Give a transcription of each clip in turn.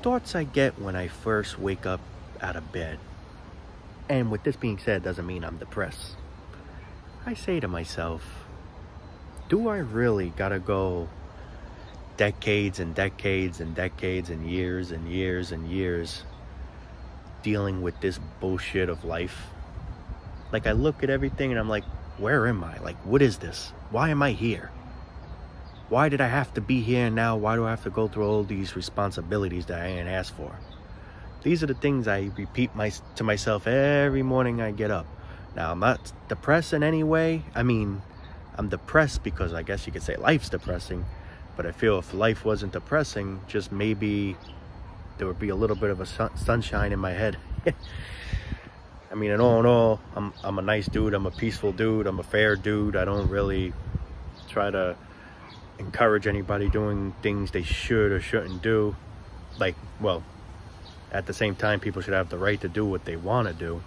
thoughts I get when I first wake up out of bed. And with this being said, doesn't mean I'm depressed. I say to myself, do I really gotta go decades and decades and decades and years and years and years dealing with this bullshit of life? Like, I look at everything and I'm like, where am I? Like, what is this? Why am I here? Why did I have to be here now? Why do I have to go through all these responsibilities that I ain't asked for? These are the things I repeat to myself every morning I get up. Now, I'm not depressed in any way. I mean, I'm depressed because I guess you could say life's depressing. But I feel if life wasn't depressing, just maybe there would be a little bit of a sunshine in my head. I mean, in all, I'm a nice dude. I'm a peaceful dude. I'm a fair dude. I don't really try to encourage anybody doing things they should or shouldn't do. Like, well, at the same time, people should have the right to do what they want to do.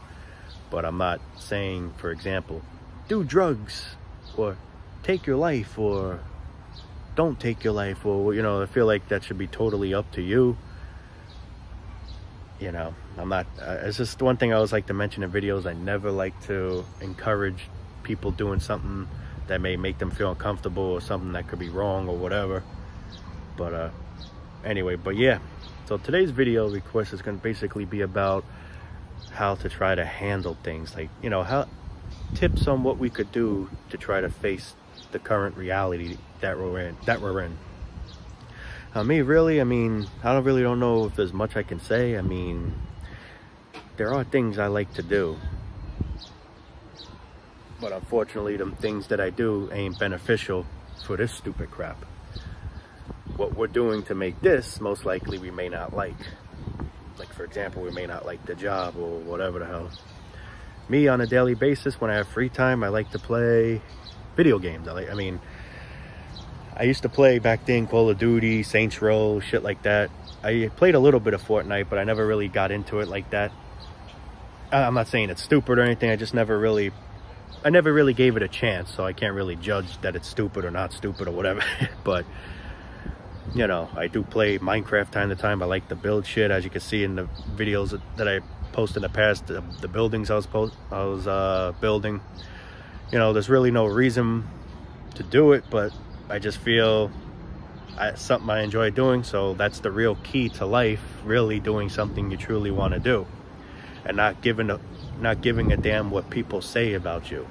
But I'm not saying, for example, do drugs or take your life or don't take your life, or, you know, I feel like that should be totally up to you. You know, I'm not, it's just one thing I always like to mention in videos. I never like to encourage people doing something that may make them feel uncomfortable or something that could be wrong or whatever. But anyway, but yeah, so today's video request is going to basically be about how to try to handle things, like, you know, how tips on what we could do to try to face the current reality that we're in. Me, really, I mean, I don't know if there's much I can say. I mean, there are things I like to do, but unfortunately, them things that I do ain't beneficial for this stupid crap. What we're doing to make this, most likely we may not like. Like, for example, we may not like the job or whatever the hell. Me, on a daily basis, when I have free time, I like to play video games. I used to play back then Call of Duty, Saints Row, shit like that. I played a little bit of Fortnite, but I never really got into it like that. I'm not saying it's stupid or anything. I never really gave it a chance, so I can't really judge that it's stupid or not stupid or whatever. But, you know, I do play Minecraft time to time. I like to build shit, as you can see in the videos that I posted in the past, the buildings I was building. You know, there's really no reason to do it, but I just feel it's something I enjoy doing. So that's the real key to life, really doing something you truly want to do, and not giving a damn what people say about you.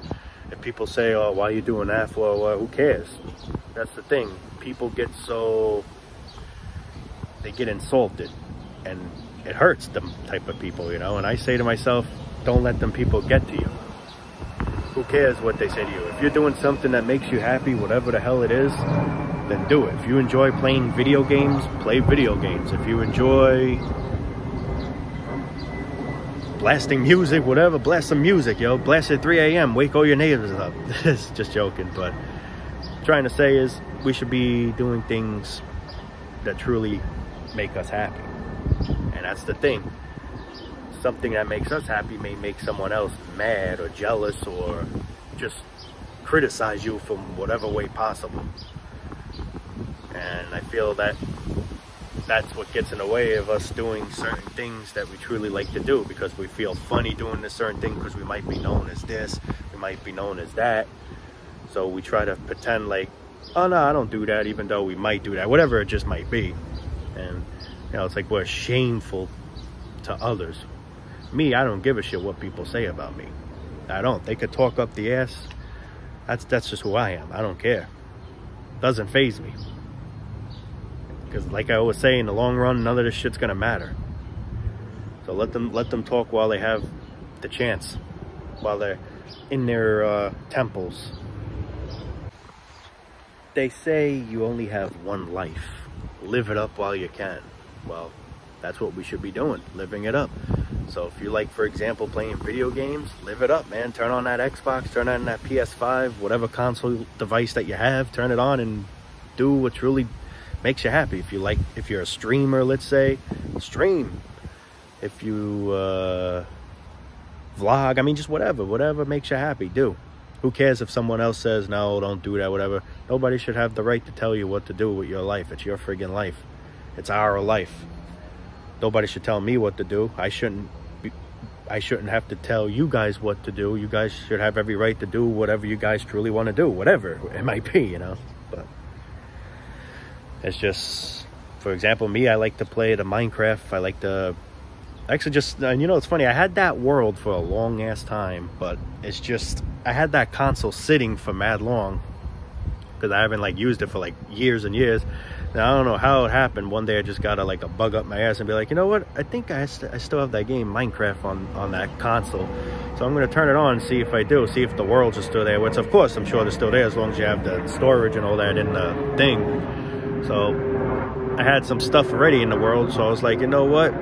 If people say, oh, why are you doing that for? Well, who cares? That's the thing. People get they get insulted, and it hurts them type of people, you know. And I say to myself, don't let them people get to you. Who cares what they say to you? If you're doing something that makes you happy, whatever the hell it is, then do it. If you enjoy playing video games, play video games. If you enjoy blasting music, whatever, blast some music, yo. Blast at 3 a.m. Wake all your neighbors up. Just joking, but trying to say is we should be doing things that truly make us happy. And that's the thing. Something that makes us happy may make someone else mad or jealous or just criticize you from whatever way possible. And I feel that that's what gets in the way of us doing certain things that we truly like to do, because we feel funny doing this certain thing because we might be known as this, we might be known as that. So we try to pretend like, oh no, I don't do that, even though we might do that, whatever it just might be. And, you know, it's like we're shameful to others. Me, I don't give a shit what people say about me. I don't. They could talk up the ass. That's just who I am. I don't care. Doesn't faze me. Because like I always say, in the long run, none of this shit's gonna matter. So let them talk while they have the chance, while they're in their temples. They say you only have one life. Live it up while you can. Well, that's what we should be doing, living it up. So if you like, for example, playing video games, live it up, man. Turn on that Xbox, turn on that PS5, whatever console device that you have, turn it on and do what truly makes you happy. If you're a streamer, let's say, stream. If you vlog, I mean, just whatever makes you happy, do. Who cares if someone else says, no, don't do that, whatever. Nobody should have the right to tell you what to do with your life. It's your friggin' life. It's our life. Nobody should tell me what to do. I shouldn't have to tell you guys what to do. You guys should have every right to do whatever you guys truly want to do, whatever it might be, you know. But it's just, for example, me, I like to play the Minecraft. I like to actually just, you know, it's funny, I had that world for a long ass time, but it's just, I had that console sitting for mad long because I haven't like used it for like years and years. Now, I don't know how it happened. One day I just got a bug up my ass and be like, you know what? I think I still have that game Minecraft on that console. So I'm going to turn it on and see if I do. See if the worlds are still there. Which, of course, I'm sure they're still there as long as you have the storage and all that in the thing. So I had some stuff already in the world. So I was like, you know what?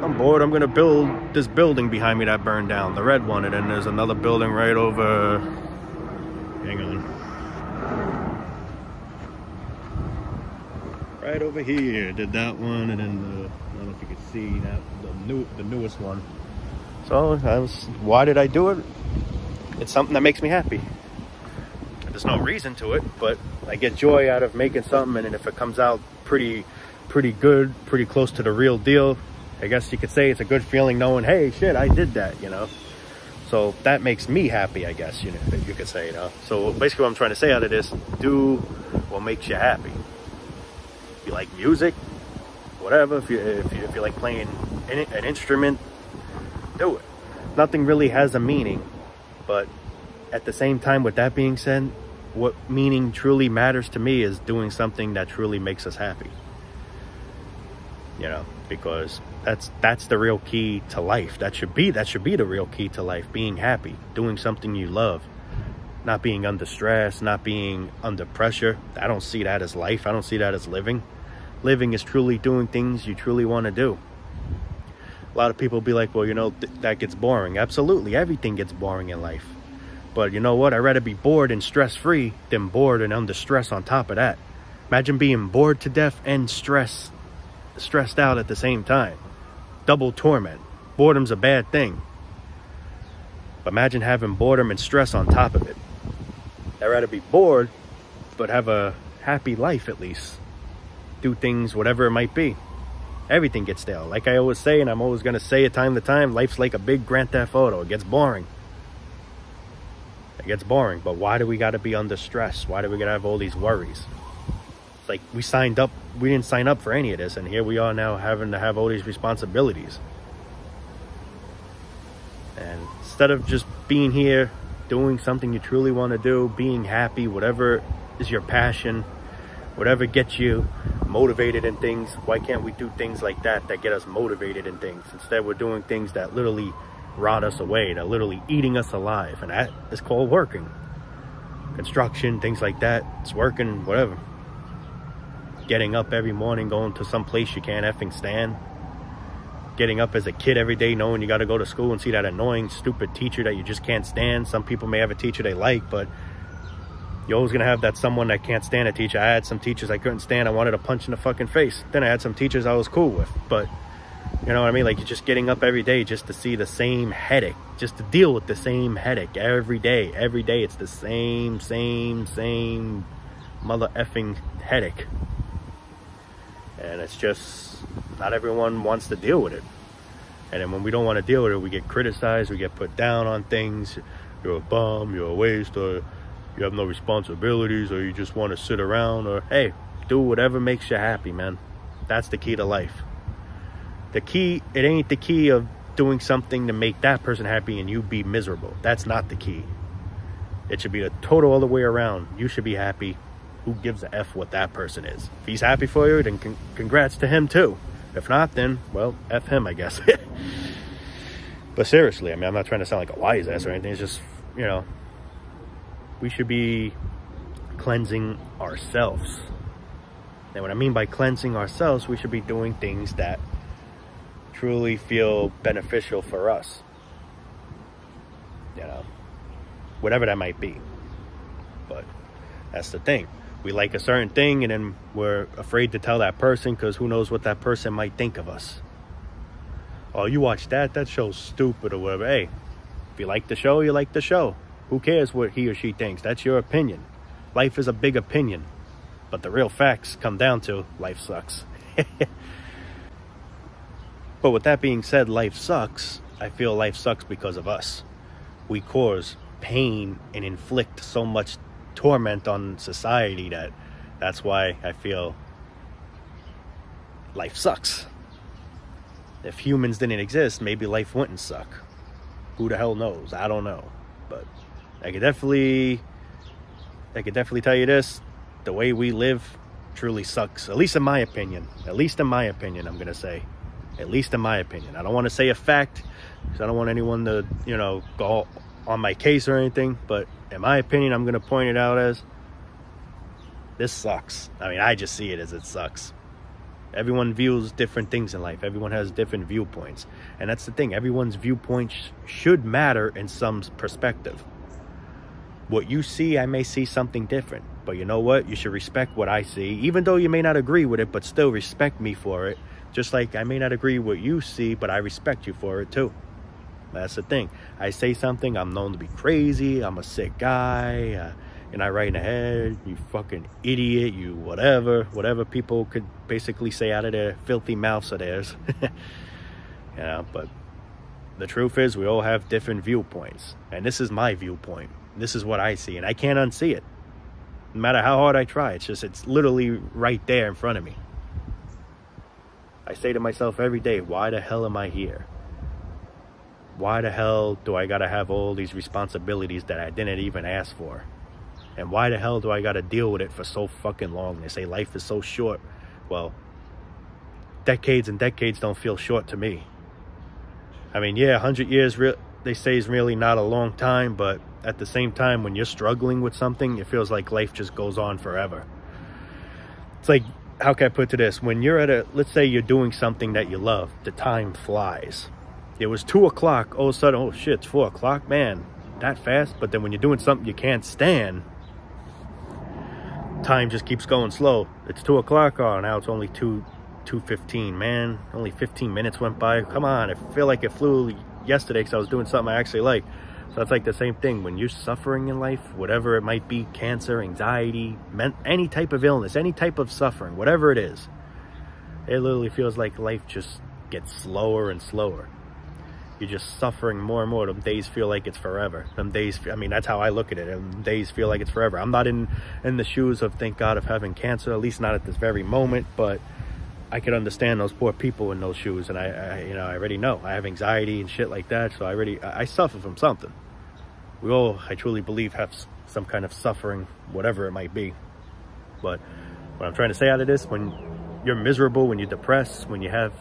I'm bored. I'm going to build this building behind me that burned down. The red one. And then there's another building right over... Hang on. Right over here, did that one, and then I don't know if you can see that the newest one. So why did I do it? It's something that makes me happy. There's no reason to it, but I get joy out of making something, and if it comes out pretty good, pretty close to the real deal, I guess you could say it's a good feeling knowing, hey, shit, I did that, you know. So that makes me happy, I guess, you know, you could say, you know. So basically, what I'm trying to say out of this: do what makes you happy. If you like music, whatever, if you like playing an instrument, do it. Nothing really has a meaning, but at the same time, with that being said, what meaning truly matters to me is doing something that truly makes us happy. You know, because that's the real key to life. That should be the real key to life: being happy, doing something you love, not being under stress, not being under pressure. I don't see that as life. I don't see that as living. Living is truly doing things you truly want to do. A lot of people be like, well, you know, that gets boring. Absolutely, everything gets boring in life. But you know what? I'd rather be bored and stress-free than bored and under stress on top of that. Imagine being bored to death and stressed out at the same time. Double torment. Boredom's a bad thing. But imagine having boredom and stress on top of it. I'd rather be bored, but have a happy life at least. Do things, whatever it might be. Everything gets stale. Like I always say, and I'm always going to say it time to time, life's like a big Grand Theft Auto. It gets boring. It gets boring. But why do we got to be under stress? Why do we got to have all these worries? It's like we didn't sign up for any of this, and here we are now having to have all these responsibilities. And instead of just being here, doing something you truly want to do, being happy, whatever is your passion, whatever gets you motivated in things, why can't we do things like that get us motivated in things? Instead, we're doing things that literally rot us away, that literally eating us alive, and that is called working. Construction, things like that, it's working, whatever. Getting up every morning, going to some place you can't effing stand. Getting up as a kid every day knowing you got to go to school and see that annoying, stupid teacher that you just can't stand. Some people may have a teacher they like, but you're always going to have that someone that can't stand a teacher. I had some teachers I couldn't stand. I wanted to punch in the fucking face. Then I had some teachers I was cool with. But, you know what I mean? Like, you're just getting up every day just to see the same headache. Just to deal with the same headache every day. Every day it's the same mother effing headache. And it's just, not everyone wants to deal with it. And then when we don't want to deal with it, we get criticized, we get put down on things. You're a bum, you're a waste, or you have no responsibilities, or you just want to sit around, or hey, do whatever makes you happy, man. That's the key to life. The key, it ain't the key of doing something to make that person happy and you be miserable. That's not the key. It should be the total other way around. You should be happy. Who gives a F what that person is? If he's happy for you, then congrats to him too. If not, then, well, F him, I guess. But seriously, I mean, I'm not trying to sound like a wise ass or anything. It's just, you know, we should be cleansing ourselves. And what I mean by cleansing ourselves, we should be doing things that truly feel beneficial for us. You know, whatever that might be. But that's the thing. We like a certain thing and then we're afraid to tell that person because who knows what that person might think of us. Oh, you watch that? That show's stupid or whatever. Hey, if you like the show, you like the show. Who cares what he or she thinks? That's your opinion. Life is a big opinion. But the real facts come down to life sucks. But with that being said, life sucks. I feel life sucks because of us. We cause pain and inflict so much torment on society that's why I feel life sucks. If humans didn't exist, maybe life wouldn't suck. Who the hell knows? I don't know. But I could definitely tell you this. The way we live truly sucks. At least in my opinion. At least in my opinion, I'm going to say. At least in my opinion. I don't want to say a fact, because I don't want anyone to, you know, go on my case or anything. But in my opinion, I'm going to point it out as, this sucks. I mean, I just see it as it sucks. Everyone views different things in life. Everyone has different viewpoints. And that's the thing. Everyone's viewpoints should matter in some perspective. What you see, I may see something different. But you know what? You should respect what I see. Even though you may not agree with it, but still respect me for it. Just like I may not agree with what you see, but I respect you for it too. That's the thing. I say something, I'm known to be crazy. I'm a sick guy. You're not right in the head, you fucking idiot, you whatever people could basically say out of their filthy mouths of theirs. You know, but the truth is we all have different viewpoints. And this is my viewpoint. This is what I see, and I can't unsee it. No matter how hard I try, it's literally right there in front of me. I say to myself every day, why the hell am I here? Why the hell do I gotta have all these responsibilities that I didn't even ask for? And why the hell do I got to deal with it for so fucking long? They say life is so short. Well, decades and decades don't feel short to me. I mean, yeah, 100 years, they say, is really not a long time. But at the same time, when you're struggling with something, it feels like life just goes on forever. It's like, how can I put to this? When you're let's say you're doing something that you love, the time flies. It was 2 o'clock. All of a sudden, oh shit, it's 4 o'clock. Man, that fast. But then when you're doing something you can't stand, time just keeps going slow. It's 2 o'clock. Oh, now it's only 2:15. Man, only 15 minutes went by. Come on, I feel like it flew yesterday because I was doing something I actually like. So it's like the same thing. When you're suffering in life, whatever it might be, cancer, anxiety, any type of illness, any type of suffering, whatever it is, it literally feels like life just gets slower and slower. You're just suffering more and more. Them days feel like it's forever. Them days, I mean, that's how I look at it. Them days feel like it's forever. I'm not in the shoes of, thank God, of having cancer, at least not at this very moment, but I could understand those poor people in those shoes. And I you know, I already know. I have anxiety and shit like that, so I suffer from something. We all, I truly believe, have some kind of suffering, whatever it might be. But what I'm trying to say out of this, when you're miserable, when you're depressed, when you have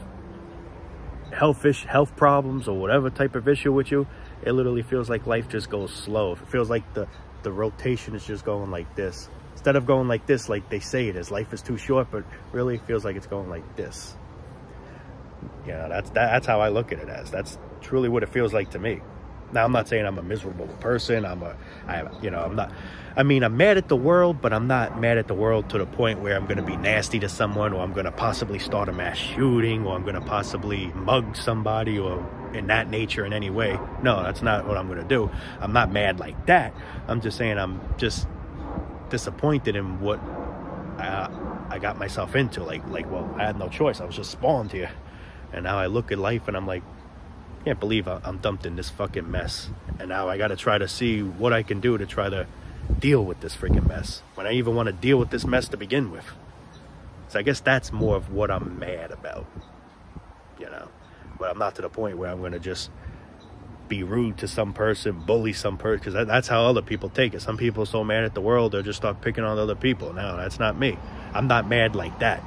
health problems or whatever type of issue with you, it literally feels like life just goes slow. It feels like the rotation is just going like this, instead of going like this like they say it is. Life is too short, but really it feels like it's going like this. Yeah, that's how I look at it as. That's truly what it feels like to me. Now, I'm not saying I'm a miserable person. I'm not, I mean, I'm mad at the world, but I'm not mad at the world to the point where I'm going to be nasty to someone, or I'm going to possibly start a mass shooting, or I'm going to possibly mug somebody, or in that nature in any way. No, that's not what I'm going to do. I'm not mad like that. I'm just saying I'm just disappointed in what I got myself into. Like, well, I had no choice. I was just spawned here. And now I look at life and I'm like, I can't believe I'm dumped in this fucking mess. And now I got to try to see what I can do to try to deal with this freaking mess, when I even want to deal with this mess to begin with. So I guess that's more of what I'm mad about, you know. But I'm not to the point where I'm going to just be rude to some person, bully some person, because that's how other people take it. Some people are so mad at the world, they'll just start picking on other people. No, that's not me. I'm not mad like that.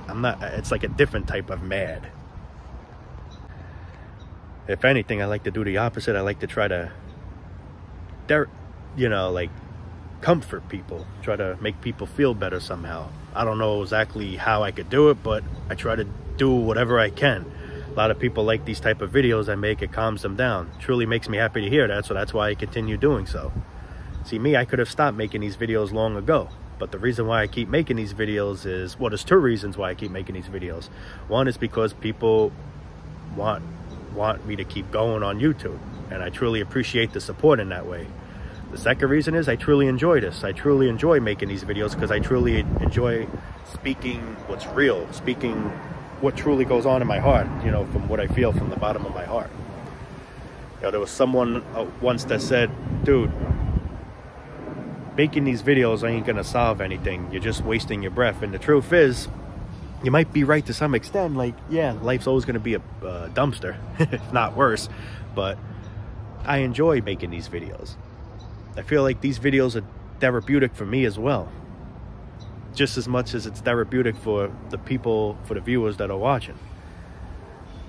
It's like a different type of mad. If anything, I like to do the opposite. I like to try to, you know, like, comfort people, try to make people feel better somehow. I don't know exactly how I could do it, but I try to do whatever I can. A lot of people like these type of videos I make. It calms them down. It truly makes me happy to hear that, so that's why I continue doing so. See, me, I could have stopped making these videos long ago, but the reason why I keep making these videos is, well, there's two reasons why I keep making these videos. One is because people want me to keep going on YouTube, and I truly appreciate the support in that way. The second reason is I truly enjoy this. I truly enjoy making these videos because I truly enjoy speaking what's real, speaking what truly goes on in my heart, you know, from what I feel from the bottom of my heart. You know, there was someone once that said, dude, making these videos ain't gonna solve anything. You're just wasting your breath. And the truth is, you might be right to some extent. Like, yeah, life's always gonna be a dumpster, if not worse. But I enjoy making these videos. I feel like these videos are therapeutic for me as well, just as much as it's therapeutic for the people, for the viewers that are watching.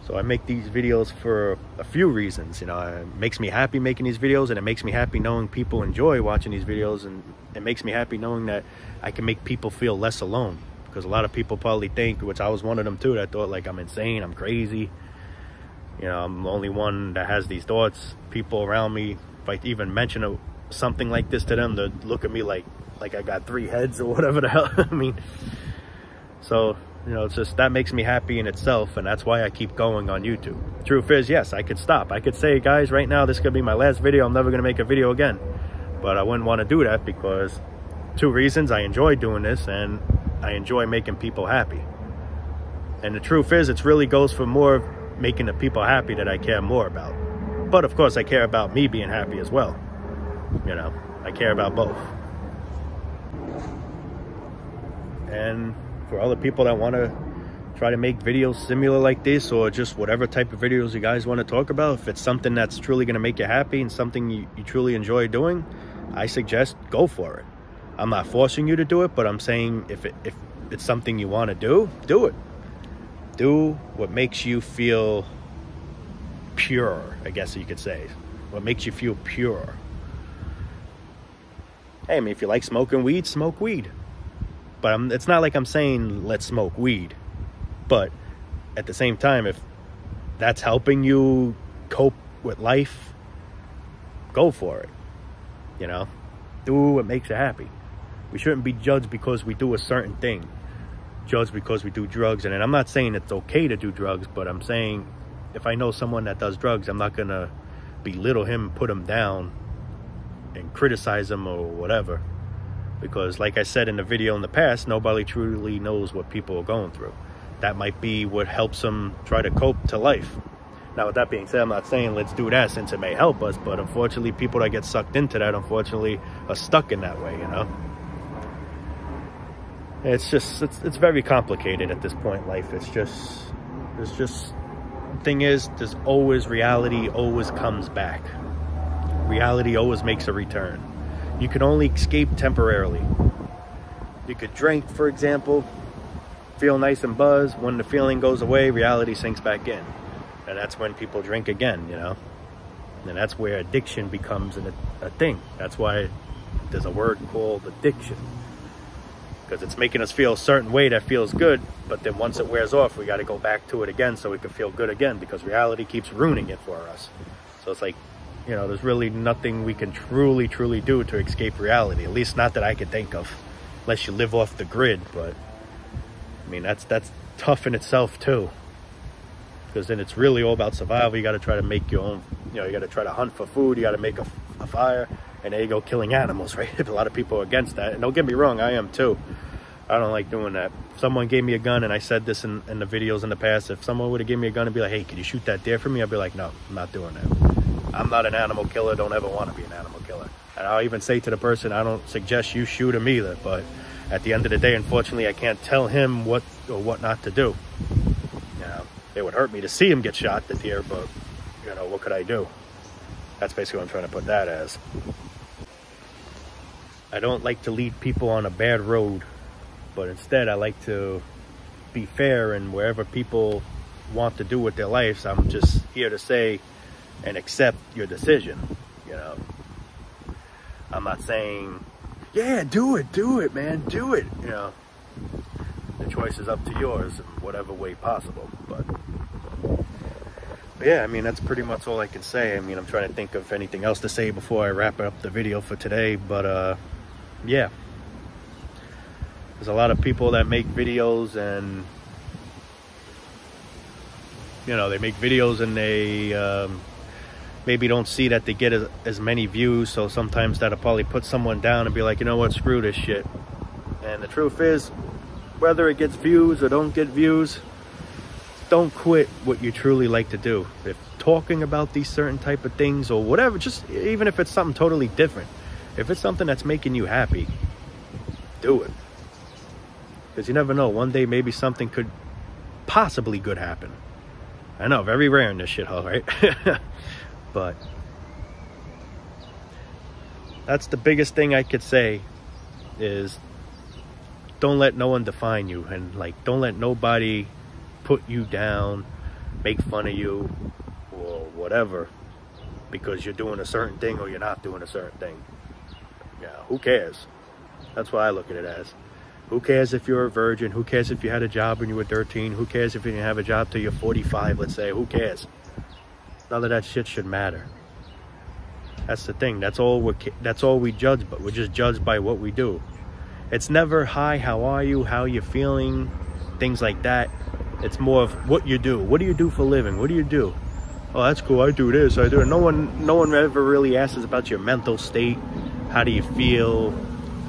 So I make these videos for a few reasons. You know, it makes me happy making these videos, and it makes me happy knowing people enjoy watching these videos, and it makes me happy knowing that I can make people feel less alone. Because a lot of people probably think, which I was one of them too, that thought like I'm insane, I'm crazy. You know, I'm the only one that has these thoughts. People around me, if I even mention something like this to them, they look at me like I got 3 heads or whatever the hell. I mean, so, you know, it's just, that makes me happy in itself, and that's why I keep going on YouTube. Truth is, yes, I could stop. I could say, guys, right now, this is going to be my last video. I'm never going to make a video again. But I wouldn't want to do that because 2 reasons. I enjoy doing this, and I enjoy making people happy. And the truth is, it really goes for more of making the people happy that I care more about. But, of course, I care about me being happy as well. You know, I care about both. And for other people that want to try to make videos similar like this, or just whatever type of videos you guys want to talk about, if it's something that's truly going to make you happy and something you truly enjoy doing, I suggest go for it. I'm not forcing you to do it, but I'm saying if it's something you want to do it. Do what makes you feel pure, I guess you could say. What makes you feel pure. Hey, I mean, if you like smoking weed, smoke weed. But it's not like I'm saying let's smoke weed. But at the same time, if that's helping you cope with life, go for it. You know, do what makes you happy. We shouldn't be judged because we do a certain thing. Judged because we do drugs. And I'm not saying it's okay to do drugs, but I'm saying if I know someone that does drugs, I'm not going to belittle him, put him down, and criticize him or whatever. Because like I said in the video in the past, nobody truly knows what people are going through. That might be what helps them try to cope to life. Now, with that being said, I'm not saying let's do that since it may help us, but unfortunately, people that get sucked into that, unfortunately, are stuck in that way, you know? It's just, it's very complicated at this point in life. It's just, thing is, there's always, reality always comes back. Reality always makes a return. You can only escape temporarily. You could drink, for example, feel nice and buzzed. When the feeling goes away, reality sinks back in. And that's when people drink again, you know? And that's where addiction becomes a thing. That's why there's a word called addiction. Because it's making us feel a certain way that feels good, but then once it wears off, we got to go back to it again so we can feel good again, because reality keeps ruining it for us. So it's like, you know, there's really nothing we can truly do to escape reality. At least not that I can think of, unless you live off the grid. But I mean, that's tough in itself too, because then it's really all about survival. You got to try to make your own, you know, you got to try to hunt for food. You got to make a fire, and there you go, killing animals, right? A lot of people are against that, and don't get me wrong, I am too. I don't like doing that. If someone gave me a gun, and I said this in the videos in the past, if someone would have given me a gun and be like, hey, can you shoot that deer for me? I'd be like, no, I'm not doing that. I'm not an animal killer, don't ever want to be an animal killer. And I'll even say to the person, I don't suggest you shoot him either, but at the end of the day, unfortunately, I can't tell him what or what not to do. You know, it would hurt me to see him get shot, the deer, but, you know, what could I do? That's basically what I'm trying to put that as. I don't like to lead people on a bad road, but instead I like to be fair, and wherever people want to do with their lives, I'm just here to say and accept your decision, you know. I'm not saying, yeah, do it, man, do it, you know. The choice is up to yours in whatever way possible, but yeah, I mean, that's pretty much all I can say. I mean, I'm trying to think of anything else to say before I wrap up the video for today, but yeah. There's a lot of people that make videos, and you know, they make videos and they maybe don't see that they get as many views, so sometimes that'll probably put someone down and be like, you know what, screw this shit. And the truth is, whether it gets views or don't get views, don't quit what you truly like to do. If talking about these certain type of things or whatever, just even if it's something totally different, if it's something that's making you happy, do it. Because you never know, one day maybe something could possibly good happen. I know, very rare in this shithole, right? But that's the biggest thing I could say is don't let no one define you, and like don't let nobody put you down, make fun of you or whatever because you're doing a certain thing or you're not doing a certain thing. Yeah, who cares? That's what I look at it as. Who cares if you're a virgin? Who cares if you had a job when you were 13? Who cares if you didn't have a job till you're 45, let's say? Who cares? None of that shit should matter. That's the thing. That's all we judge, but we're just judged by what we do. It's never, hi, how are you? How are you feeling? Things like that. It's more of what you do. What do you do for a living? What do you do? Oh, that's cool. I do this. I do it. No one ever really asks about your mental state. How do you feel?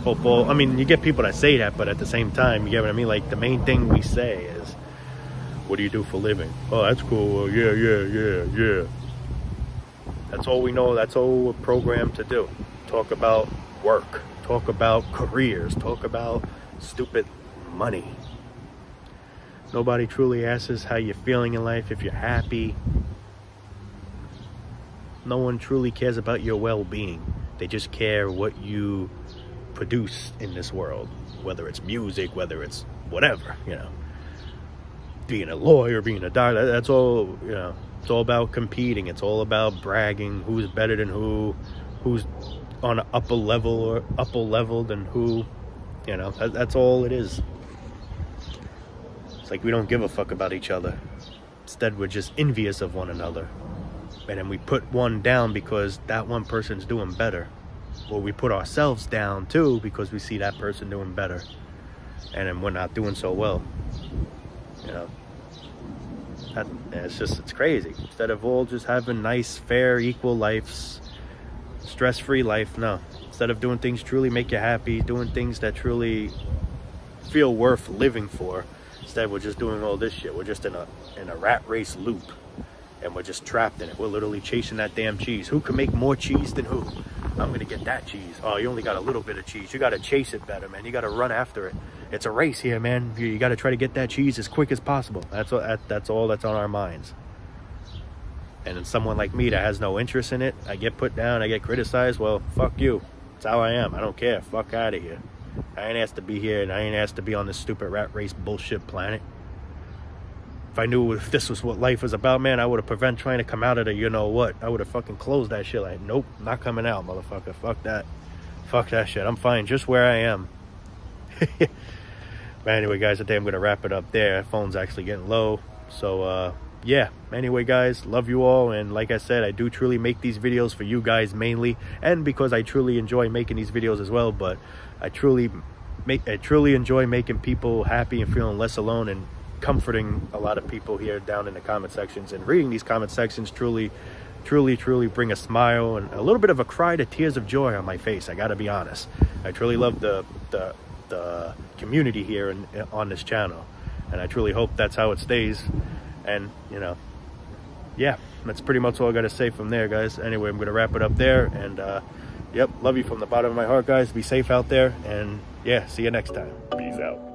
I mean, you get people that say that, but at the same time, you get what I mean? Like, the main thing we say is, what do you do for a living? Oh, that's cool. Yeah. That's all we know. That's all we're programmed to do. Talk about work. Talk about careers. Talk about stupid money. Nobody truly asks how you're feeling in life, if you're happy. No one truly cares about your well-being. They just care what you produce in this world, whether it's music, whether it's whatever, you know, being a lawyer, being a doctor. That's all, you know. It's all about competing. It's all about bragging, who's better than who's on an upper level than who, you know. That's all it is. It's like we don't give a fuck about each other. Instead, we're just envious of one another, and then we put one down because that one person's doing better. Or we put ourselves down too because we see that person doing better, and then we're not doing so well, you know. It's crazy. Instead of all just having nice, fair, equal lives, stress-free life, no. Instead of doing things truly make you happy, doing things that truly feel worth living for, instead we're just doing all this shit. We're just in a rat race loop, and we're just trapped in it. We're literally chasing that damn cheese. Who can make more cheese than who? I'm gonna get that cheese. Oh, you only got a little bit of cheese. You gotta chase it better, man. You gotta run after it. It's a race here, man. You gotta try to get that cheese as quick as possible. That's all that's on our minds. And then someone like me that has no interest in it, I get put down, I get criticized. Well, fuck you. That's how I am. I don't care. Fuck out of here. I ain't asked to be here, and I ain't asked to be on this stupid rat race bullshit planet. If I knew if this was what life was about, man, I would have prevented trying to come out of the you know what. I would have fucking closed that shit. Like, nope, not coming out, motherfucker. Fuck that. Fuck that shit. I'm fine just where I am. But anyway, guys, I think I'm going to wrap it up there. Phone's actually getting low. So, yeah. Anyway, guys, love you all. And like I said, I do truly make these videos for you guys mainly. And because I truly enjoy making these videos as well. But I truly enjoy making people happy and feeling less alone, and comforting a lot of people here down in the comment sections. And reading these comment sections truly bring a smile and a little bit of a cry to tears of joy on my face. I gotta be honest. I truly love the community here on this channel, and I truly hope that's how it stays. And you know, yeah, that's pretty much all I gotta say from there, guys. Anyway, I'm gonna wrap it up there, and yep, love you from the bottom of my heart, guys. Be safe out there, and yeah, see you next time. Peace out.